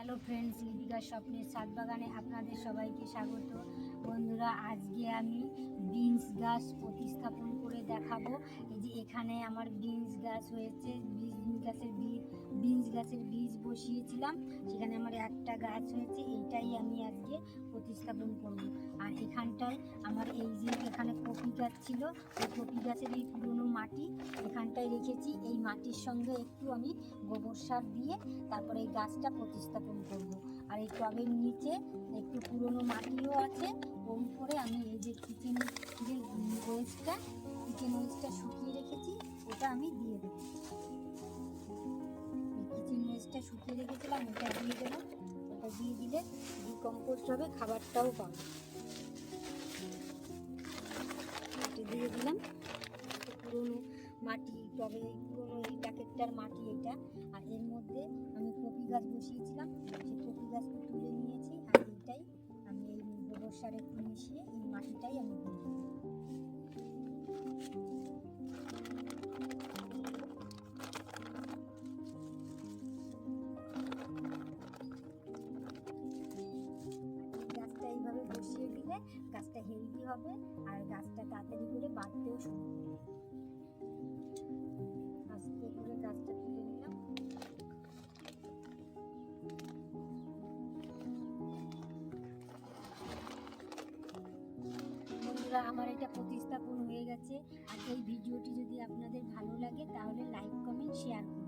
Hello friends, Lipika স্বপ্নের ছাদ বাগানে আপনাদের সবাইকে স্বাগত। বন্ধুরা, আজকে আমি বিনস গাছ প্রতিস্থাপন করে দেখাবো। এই যে এখানে আমার বিনস গাছ হয়েছে, বিনস গাছের বীজ বসিয়েছিলাম, সেখানে আমার একটা গাছ হয়েছে, এইটাই আমি আজকে প্রতিস্থাপন করব। আর এখানটায় আমার এই যে এখানে কপি গাছ ছিল, ওই কপি গাছের এই পুরনো মাটি এখানটায় রেখেছি। এই মাটির সঙ্গে একটু আমি গোবর সার দিয়ে তারপরে এই গাছটা প্রতিস্থাপন করব। আর এই টবের নিচে একটু পুরনো মাটিও আছে, ওর উপরে আমি এই যে কিচেন ওয়েস্টটা শুকিয়ে রেখেছি, ওটা আমি দিয়ে দেবো। কিচেন ওয়েস্টটা শুকিয়ে রেখেছিলাম, ওটা দিয়ে দেবো। ওটা দিয়ে দিলে ডিকম্পোস্ট হবে, খাবারটাও পাবো। এটা দিয়ে দিলাম। পুরনো মাটি, তবে পুরনো এই প্যাকেটটার মাটি এটা। আর এর মধ্যে আমি কপি গাছ বসিয়েছিলাম, সেই কপি গাছটা তুলে নিয়েছি। আর এইটাই আমি এই গোবর সার একটু মিশিয়ে এই মাটিটাই আমি দিয়ে দেবো। গাছটা এইভাবে বসিয়ে দিলে গাছটা হেলদি হবে, আর গাছটা তাড়াতাড়ি করে বাড়তেও শুরু করবে। আস্তে করে গাছটা তুলে নিলাম। বন্ধুরা, আমার এটা প্রতিস্থাপন হয়ে গেছে। আর এই ভিডিওটি যদি আপনাদের ভালো লাগে তাহলে লাইক, কমেন্ট, শেয়ার করুন।